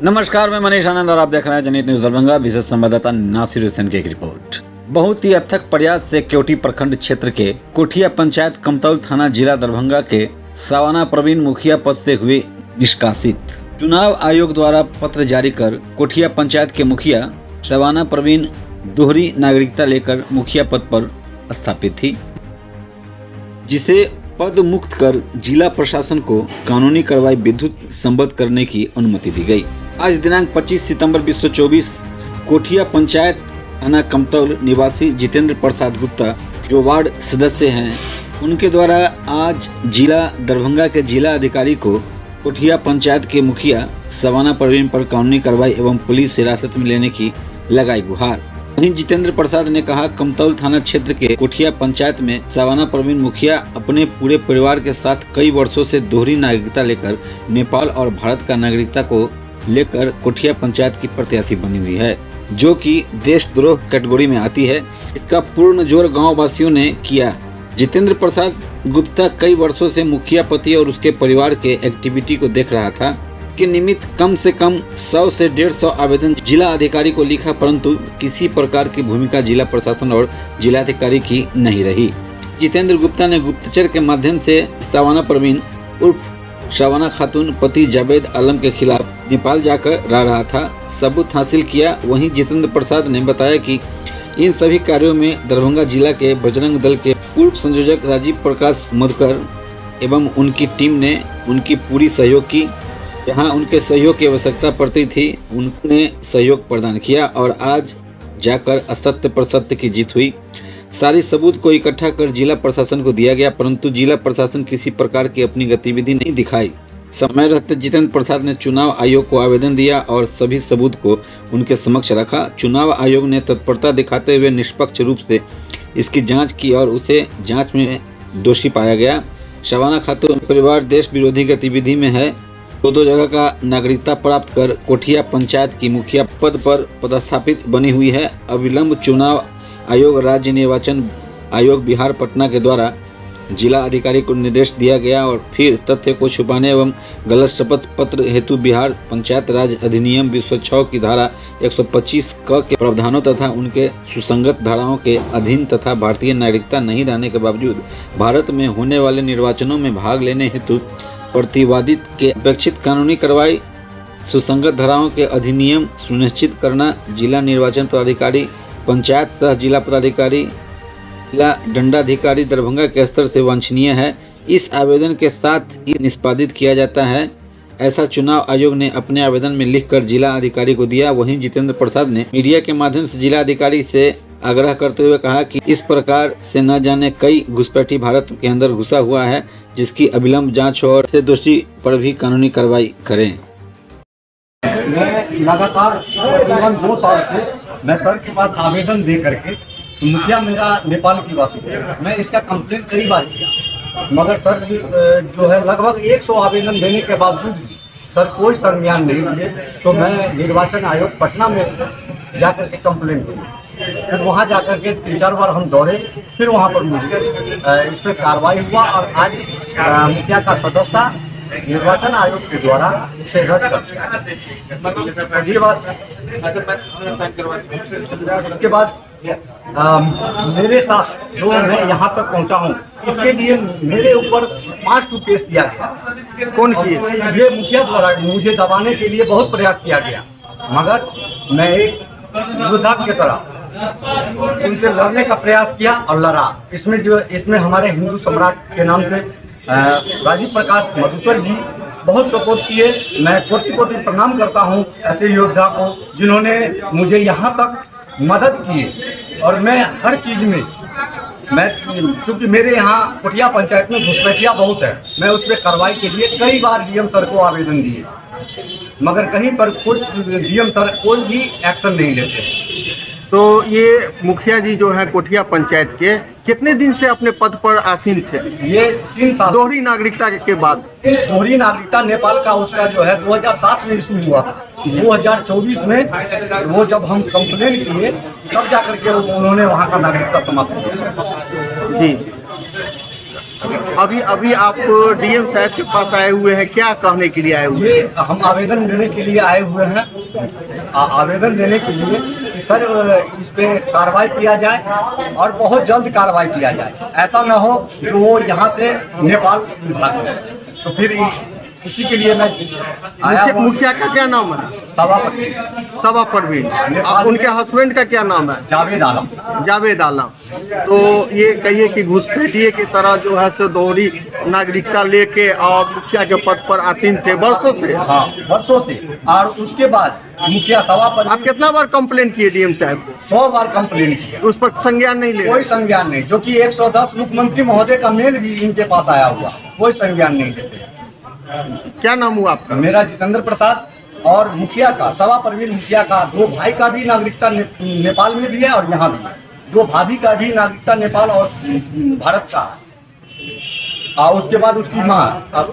नमस्कार, मैं मनीष आनंद और आप देख रहे हैं जनहित न्यूज दरभंगा। विशेष संवाददाता नासिर हुसैन की एक रिपोर्ट। बहुत ही अथक प्रयास से केवटी प्रखंड क्षेत्र के कोठिया पंचायत कमतौल थाना जिला दरभंगा के सवाना प्रवीण मुखिया पद से हुए निष्कासित। चुनाव आयोग द्वारा पत्र जारी कर कोठिया पंचायत के मुखिया सवाना प्रवीण दोहरी नागरिकता लेकर मुखिया पद पर स्थापित थी, जिसे पद मुक्त कर जिला प्रशासन को कानूनी कार्रवाई विद्युत संबद्ध करने की अनुमति दी गई। आज दिनांक 25 सितंबर 2024 कोठिया पंचायत थाना कमतौल निवासी जितेंद्र प्रसाद गुप्ता, जो वार्ड सदस्य हैं, उनके द्वारा आज जिला दरभंगा के जिला अधिकारी को कोठिया पंचायत के मुखिया सवाना प्रवीण पर कानूनी कार्रवाई एवं पुलिस हिरासत में लेने की लगाई गुहार। वहीं जितेंद्र प्रसाद ने कहा, कमतौल थाना क्षेत्र के कोठिया पंचायत में सवाना प्रवीण मुखिया अपने पूरे परिवार के साथ कई वर्षों से दोहरी नागरिकता लेकर नेपाल और भारत का नागरिकता को लेकर कोठिया पंचायत की प्रत्याशी बनी हुई है, जो कि देशद्रोह कैटेगरी में आती है। इसका पूर्ण जोर गाँव वासियों ने किया। जितेंद्र प्रसाद गुप्ता कई वर्षों से मुखिया पति और उसके परिवार के एक्टिविटी को देख रहा था। के निमित्त कम से कम 100 से 150 आवेदन जिला अधिकारी को लिखा, परंतु किसी प्रकार की भूमिका जिला प्रशासन और जिलाधिकारी की नहीं रही। जितेंद्र गुप्ता ने गुप्तचर के माध्यम से सवाना प्रवीण उर्फ सवाना खातून पति जावेद आलम के खिलाफ नेपाल जाकर रहा था सबूत हासिल किया। वहीं जितेंद्र प्रसाद ने बताया कि इन सभी कार्यों में दरभंगा जिला के बजरंग दल के पूर्व संयोजक राजीव प्रकाश मधुकर एवं उनकी टीम ने उनकी पूरी सहयोग की। जहां उनके सहयोग की आवश्यकता पड़ती थी, उन्होंने सहयोग प्रदान किया और आज जाकर असत्य पर सत्य की जीत हुई। सारी सबूत को इकट्ठा कर जिला प्रशासन को दिया गया, परंतु जिला प्रशासन किसी प्रकार की अपनी गतिविधि नहीं दिखाई। समय रहते जितेंद्र प्रसाद ने चुनाव आयोग को आवेदन दिया और सभी सबूत को उनके समक्ष रखा। चुनाव आयोग ने तत्परता दिखाते हुए निष्पक्ष रूप से इसकी जाँच की और उसे जाँच में दोषी पाया गया। सवाना खातून परिवार देश विरोधी गतिविधि में है। दो जगह का नागरिकता प्राप्त कर कोठिया पंचायत की मुखिया पद पर पदस्थापित बनी हुई है। अविलंब चुनाव आयोग राज्य निर्वाचन आयोग बिहार पटना के द्वारा जिला अधिकारी को निर्देश दिया गया और फिर तथ्य को छुपाने एवं गलत शपथ पत्र हेतु बिहार पंचायत राज अधिनियम 2006 की धारा 125 क के प्रावधानों तथा उनके सुसंगत धाराओं के अधीन तथा भारतीय नागरिकता नहीं रहने के बावजूद भारत में होने वाले निर्वाचनों में भाग लेने हेतु प्रतिवादित के अपेक्षित कानूनी कार्रवाई सुसंगत धाराओं के अधिनियम सुनिश्चित करना जिला निर्वाचन पदाधिकारी, पंचायत सह जिला पदाधिकारी, जिला दंडाधिकारी दरभंगा के स्तर से वांछनीय है। इस आवेदन के साथ ही निष्पादित किया जाता है, ऐसा चुनाव आयोग ने अपने आवेदन में लिखकर जिला अधिकारी को दिया। वहीं जितेंद्र प्रसाद ने मीडिया के माध्यम से जिला अधिकारी से आग्रह करते हुए कहा कि इस प्रकार से न जाने कई घुसपैठी भारत के अंदर घुसा हुआ है, जिसकी अविलंब जांच हो और से दोषी पर भी कानूनी कार्रवाई करें। मैं लगातार तकरीबन 2 साल से मैं सर के पास आवेदन दे करके, मुखिया मेरा नेपाल की वासी है, मैं इसका कंप्लेंट कई बार किया, मगर सर जो है लगभग 100 आवेदन देने के बावजूद भी सर कोई संज्ञान नहीं लिए। तो मैं निर्वाचन आयोग पटना में जाकर के कंप्लेंट दी। फिर वहाँ जाकर के 3-4 बार हम दौड़े, फिर वहाँ पर मुझे इस पर कार्रवाई हुआ और आज मुखिया का सदस्यता निर्वाचन आयोग के द्वारा उसे रद्द कर दिया। उसके बाद मेरे साथ जो मैं यहाँ तक पहुँचा हूँ, इसके लिए मेरे ऊपर 5 केस किया गया। कौन किए? ये मुखिया द्वारा मुझे दबाने के लिए बहुत प्रयास किया गया, मगर मैं एक योद्धा की तरह उनसे लड़ने का प्रयास किया और लड़ा। इसमें हमारे हिंदू सम्राट के नाम से राजीव प्रकाश मधुकर जी बहुत सपोर्ट किए। मैं कोटि प्रणाम करता हूं ऐसे योद्धा को, जिन्होंने मुझे यहां तक मदद की। और मैं हर चीज़ में क्योंकि मेरे यहाँ कोठिया पंचायत में घुसपैठिया बहुत है, मैं उस पर कार्रवाई के लिए कई बार डीएम सर को आवेदन दिए, मगर कहीं पर कोई डीएम सर कोई भी एक्शन नहीं लेते। तो ये मुखिया जी जो है कोठिया पंचायत के कितने दिन से अपने पद पर आसीन थे? ये 3 साल। दोहरी नागरिकता के बाद दोहरी नागरिकता नेपाल का उसका जो है 2007 में इशू हुआ था। 2024 में वो जब हम कंप्लेन किए तब जाकर के उन्होंने वहाँ का नागरिकता समाप्त किया। जी अभी अभी आप डीएम साहब के पास आए हुए हैं, क्या कहने के लिए आए हुए हैं? ये हम आवेदन देने के लिए आए हुए हैं, आवेदन देने के लिए कि सर इस पे कार्रवाई किया जाए और बहुत जल्द कार्रवाई किया जाए। ऐसा ना हो जो वो यहाँ से नेपाल भाग जाए। तो फिर इसी के लिए मैं आया हूँ। मुखिया का क्या नाम है? सभापति सबा परवीन। उनके हस्बैंड का क्या नाम है? जावेद आलम। जावेद आलम। तो ये कहिए कि घुसपैठिए की तरह जो है सो दोहरी नागरिकता लेके और मुखिया के पद पर आसीन थे वर्षों से। हाँ, वर्षों से। और उसके बाद मुखिया सभापति, आप कितना बार कंप्लेन किए डीएम साहब को? 100 बार कंप्लेन किया, उस पर संज्ञान नहीं ले? कोई संज्ञान नहीं। जो कि 110 मुख्यमंत्री महोदय का मेल भी इनके पास आया हुआ, कोई संज्ञान नहीं लेते। क्या नाम हुआ आपका? मेरा जितेंद्र प्रसाद। और मुखिया का, सवा परवीन मुखिया का 2 भाई का भी नागरिकता नेपाल में भी है और यहाँ भी है। 2 भाभी का भी नागरिकता नेपाल और भारत का। और उसके बाद उसकी माँ अब